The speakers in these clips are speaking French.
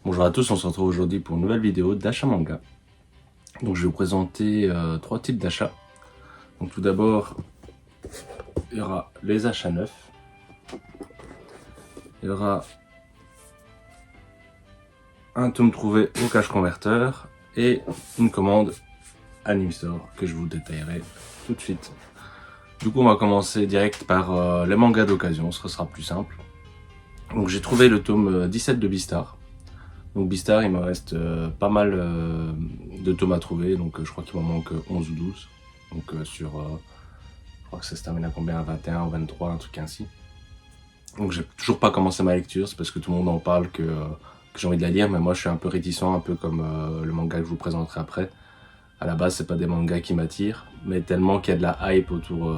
Bonjour à tous, on se retrouve aujourd'hui pour une nouvelle vidéo d'achat manga. Donc je vais vous présenter 3 types d'achats. Donc tout d'abord, il y aura les achats neufs. Il y aura un tome trouvé au cash converteur et une commande Anime Store que je vous détaillerai tout de suite. Du coup on va commencer direct par les mangas d'occasion, ce sera plus simple. Donc j'ai trouvé le tome 17 de Beastar. Donc Beastar, il me reste pas mal de tomes à trouver, donc je crois qu'il m'en manque 11 ou 12. Donc je crois que ça se termine à combien? À 21 ou 23, un truc ainsi. Donc j'ai toujours pas commencé ma lecture, c'est parce que tout le monde en parle que j'ai envie de la lire, mais moi je suis un peu réticent, un peu comme le manga que je vous présenterai après. À la base, c'est pas des mangas qui m'attirent, mais tellement qu'il y a de la hype autour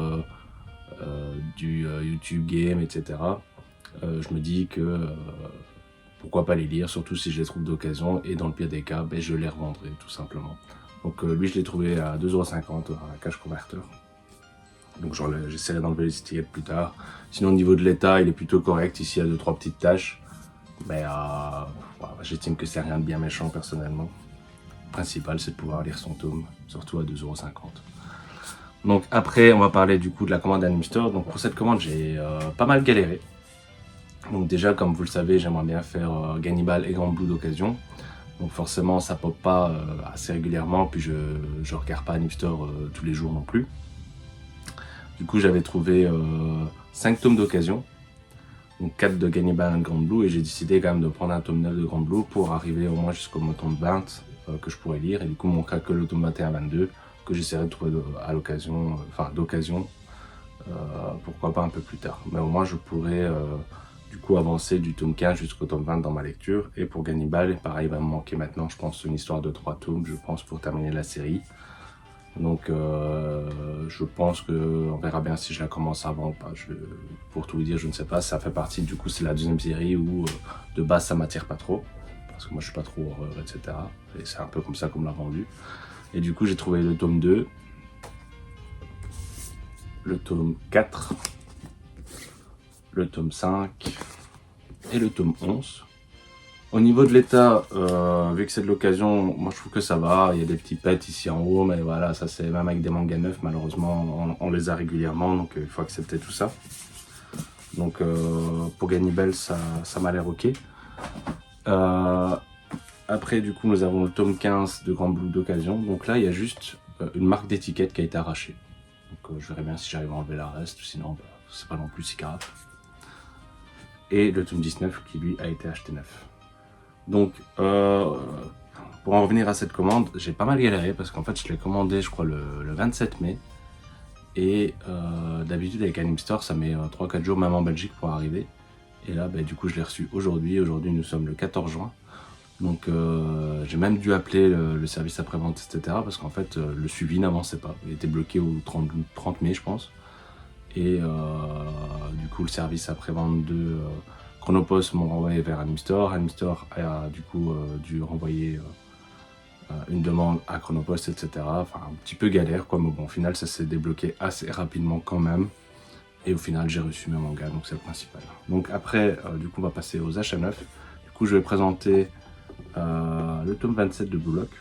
du YouTube Game, etc. Je me dis que pourquoi pas les lire, surtout si je les trouve d'occasion, et dans le pire des cas, ben, je les revendrai tout simplement. Donc lui, je l'ai trouvé à 2,50 € à cash converteur. Donc j'essaierai d'enlever les étiquettes plus tard. Sinon au niveau de l'état, il est plutôt correct. Ici, il y a 2-3 petites taches. Mais j'estime que c'est rien de bien méchant personnellement. Le principal, c'est de pouvoir lire son tome, surtout à 2,50 €. Donc après, on va parler du coup de la commande Anime Store. Donc pour cette commande, j'ai pas mal galéré. Donc déjà, comme vous le savez, j'aimerais bien faire Gannibal et Grand Blue d'occasion. Donc forcément, ça pop pas assez régulièrement, puis je regarde pas Anime Store tous les jours non plus. Du coup, j'avais trouvé 5 tomes d'occasion, donc 4 de Gannibal et Grand Blue, et j'ai décidé quand même de prendre un tome 9 de Grand Blue pour arriver au moins jusqu'au tome 20 que je pourrais lire, et du coup, il manquera que le tome 21-22 que j'essaierai de trouver à l'occasion, d'occasion, pourquoi pas un peu plus tard. Mais au moins, je pourrais du coup avancer du tome 15 jusqu'au tome 20 dans ma lecture. Et pour Gannibal, pareil, il va me manquer maintenant, je pense, une histoire de 3 tomes, je pense, pour terminer la série. Donc je pense qu'on verra bien si je la commence avant ou pas. Pour tout vous dire, je ne sais pas, ça fait partie, du coup c'est la deuxième série où de base ça m'attire pas trop. Parce que moi je suis pas trop horreur, etc. Et c'est un peu comme ça qu'on me l'a vendu. Et du coup j'ai trouvé le tome 2, le tome 4, le tome 5 et le tome 11. Au niveau de l'état, vu que c'est de l'occasion, moi je trouve que ça va. Il y a des petits pets ici en haut, mais voilà, ça c'est même avec des mangas neufs, malheureusement on les a régulièrement, donc il faut accepter tout ça. Donc pour Gannibal, ça m'a l'air ok. Après du coup nous avons le tome 15 de Grand Blue d'occasion. Donc là il y a juste une marque d'étiquette qui a été arrachée. Donc je verrai bien si j'arrive à enlever la reste, sinon c'est pas non plus si grave. Et le tome 19 qui lui a été acheté neuf. Donc, pour en revenir à cette commande, j'ai pas mal galéré parce qu'en fait, je l'ai commandé, je crois, le 27 mai. Et d'habitude, avec Anime Store, ça met 3-4 jours, même en Belgique, pour arriver. Et là, du coup, je l'ai reçu aujourd'hui. Aujourd'hui, nous sommes le 14 juin. Donc, j'ai même dû appeler le service après-vente, etc. Parce qu'en fait, le suivi n'avançait pas. Il était bloqué au 30 mai, je pense. Et du coup, le service après-vente de Chronopost m'ont renvoyé vers Anime Store. Anime Store a du coup dû renvoyer une demande à Chronopost, etc. Enfin, un petit peu galère, quoi, mais bon, au final, ça s'est débloqué assez rapidement quand même. Et au final, j'ai reçu mes mangas, donc c'est le principal. Donc après, du coup, on va passer aux achats neufs. Du coup, je vais présenter le tome 27 de Blue Lock.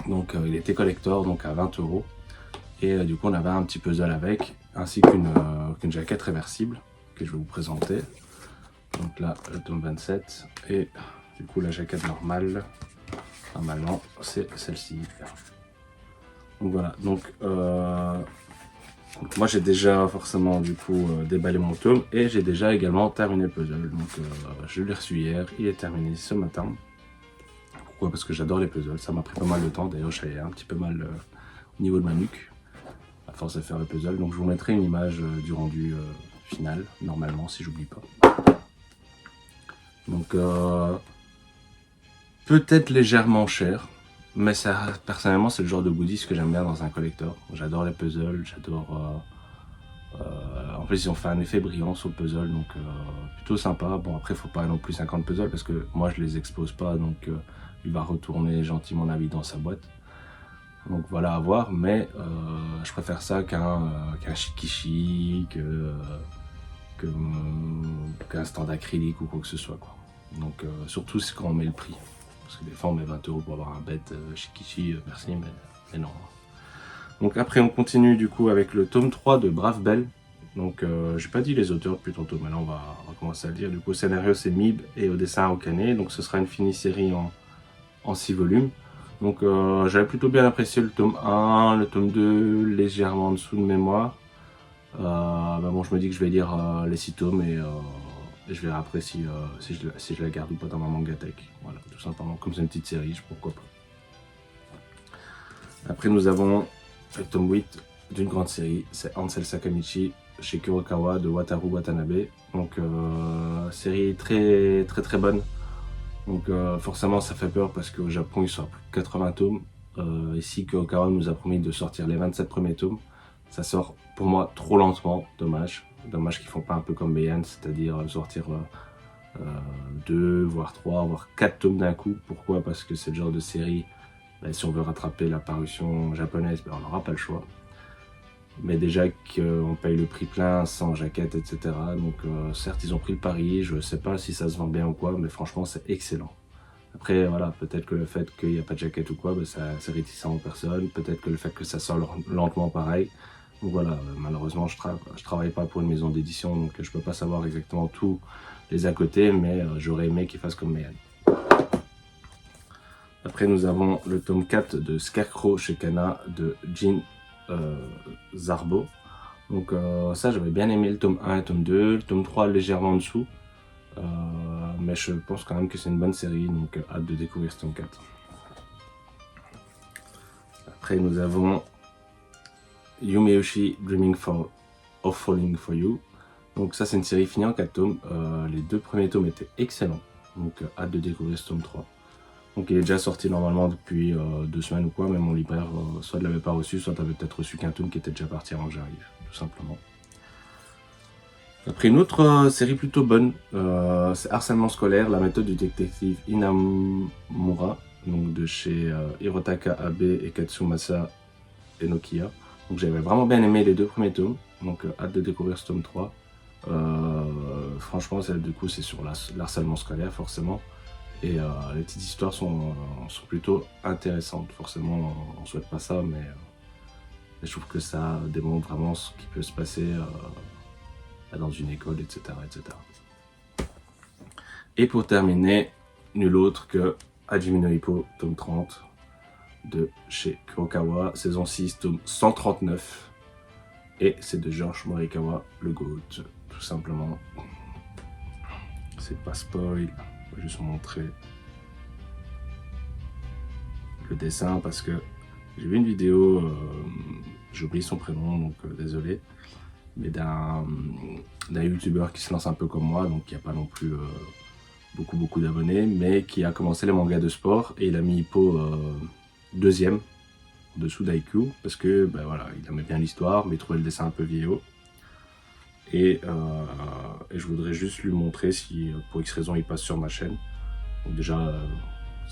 Donc, il était collector, donc à 20 €. Et du coup, on avait un petit puzzle avec, ainsi qu'une jaquette réversible que je vais vous présenter. Donc là, le tome 27 et du coup la jaquette normale, normalement, c'est celle-ci. Donc voilà, donc moi j'ai déjà forcément du coup déballé mon tome et j'ai déjà également terminé le puzzle. Donc je l'ai reçu hier, il est terminé ce matin. Pourquoi? Parce que j'adore les puzzles, ça m'a pris pas mal de temps. D'ailleurs, j'avais un petit peu mal au niveau de ma nuque à force de faire le puzzle. Donc je vous mettrai une image du rendu final, normalement, si j'oublie pas. Donc peut-être légèrement cher, mais ça, personnellement c'est le genre de goodies que j'aime bien dans un collector. J'adore les puzzles, j'adore... en plus ils ont fait un effet brillant sur le puzzle, donc plutôt sympa. Bon après faut pas non plus 50 puzzles parce que moi je les expose pas, donc il va retourner gentiment la vie dans sa boîte. Donc voilà à voir, mais je préfère ça qu'un shikishi, qu'un stand acrylique ou quoi que ce soit, quoi. Donc surtout c'est quand on met le prix. Parce que des fois on met 20 € pour avoir un bête chez Kishi, merci mais non. Donc après on continue du coup avec le tome 3 de Brave Belle. Donc j'ai pas dit les auteurs depuis tantôt, mais là on va commencer à le dire. Du coup au scénario c'est Mib et au dessin Okane. Donc ce sera une finie-série en 6 volumes. Donc j'avais plutôt bien apprécié le tome 1, le tome 2, légèrement en dessous de mémoire. Bah bon, je me dis que je vais lire les 6 tomes et je verrai après si je la garde ou pas dans ma mangatech. Voilà, tout simplement, comme c'est une petite série, pourquoi pas. Après nous avons le tome 8 d'une grande série, c'est Ansel Sakamichi chez Kurokawa de Wataru Watanabe. Donc série très bonne. Donc forcément ça fait peur parce qu'au Japon il sort plus de 80 tomes. Ici Kurokawa nous a promis de sortir les 27 premiers tomes. Ça sort pour moi trop lentement, dommage. Dommage qu'ils font pas un peu comme Meian, c'est-à-dire sortir 2, voire 3, voire 4 tomes d'un coup. Pourquoi? Parce que c'est le genre de série, bah, si on veut rattraper la parution japonaise, bah, on n'aura pas le choix. Mais déjà qu'on paye le prix plein, sans jaquette, etc. Donc certes ils ont pris le pari, je sais pas si ça se vend bien ou quoi, mais franchement c'est excellent. Après voilà, peut-être que le fait qu'il n'y a pas de jaquette ou quoi, bah, c'est réticent aux personnes, peut-être que le fait que ça sort lentement pareil. Donc voilà, malheureusement je travaille pas pour une maison d'édition, donc je peux pas savoir exactement tous les à côté, mais j'aurais aimé qu'ils fassent comme Meian. Après nous avons le tome 4 de Scarecrow chez Kana de Jin Zarbo. Donc ça j'avais bien aimé le tome 1 et le tome 2, le tome 3 légèrement en dessous. Mais je pense quand même que c'est une bonne série, donc hâte de découvrir ce tome 4. Après nous avons Yumeyoshi Dreaming of Falling for You. Donc ça c'est une série finie en 4 tomes. Les 2 premiers tomes étaient excellents, donc hâte de découvrir ce tome 3. Donc il est déjà sorti normalement depuis 2 semaines ou quoi, mais mon libraire soit ne l'avait pas reçu, soit avait peut-être reçu qu'un tome qui était déjà parti avant que j'arrive, tout simplement. Après une autre série plutôt bonne, c'est Harcèlement scolaire, la méthode du détective Inamura, donc de chez Hirotaka Abe et Katsumasa Enokiya. Donc j'avais vraiment bien aimé les 2 premiers tomes, donc hâte de découvrir ce tome 3. Franchement, du coup c'est sur l'harcèlement scolaire forcément. Et les petites histoires sont plutôt intéressantes. Forcément, on souhaite pas ça, mais je trouve que ça démontre vraiment ce qui peut se passer dans une école, etc., etc. Et pour terminer, nul autre que Hajime no Ippo, tome 30, de chez Kurokawa, saison 6, tome 139. Et c'est de George Morikawa, le GOAT, tout simplement. C'est pas spoil. Je vais juste vous montrer le dessin parce que j'ai vu une vidéo, j'ai oublié son prénom donc désolé, mais d'un youtubeur qui se lance un peu comme moi, donc qui n'a pas non plus beaucoup d'abonnés, mais qui a commencé les mangas de sport et il a mis Hippo deuxième en dessous d'IQ parce que ben voilà, il aimait bien l'histoire mais il trouvait le dessin un peu vieillot. Et je voudrais juste lui montrer si pour X raison il passe sur ma chaîne. Donc déjà,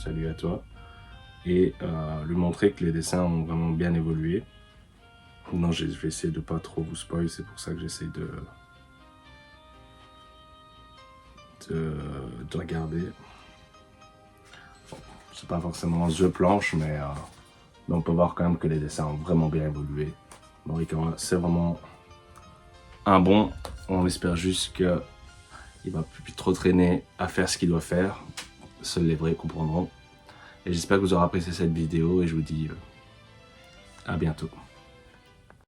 salut à toi. Et lui montrer que les dessins ont vraiment bien évolué. Non, je vais essayer de pas trop vous spoil, c'est pour ça que j'essaie de regarder. Bon, c'est pas forcément The Planche, mais on peut voir quand même que les dessins ont vraiment bien évolué. Morikawa, c'est vraiment un bon, on espère juste qu'il va plus trop traîner à faire ce qu'il doit faire. Seuls les vrais comprendront. Et j'espère que vous aurez apprécié cette vidéo et je vous dis à bientôt.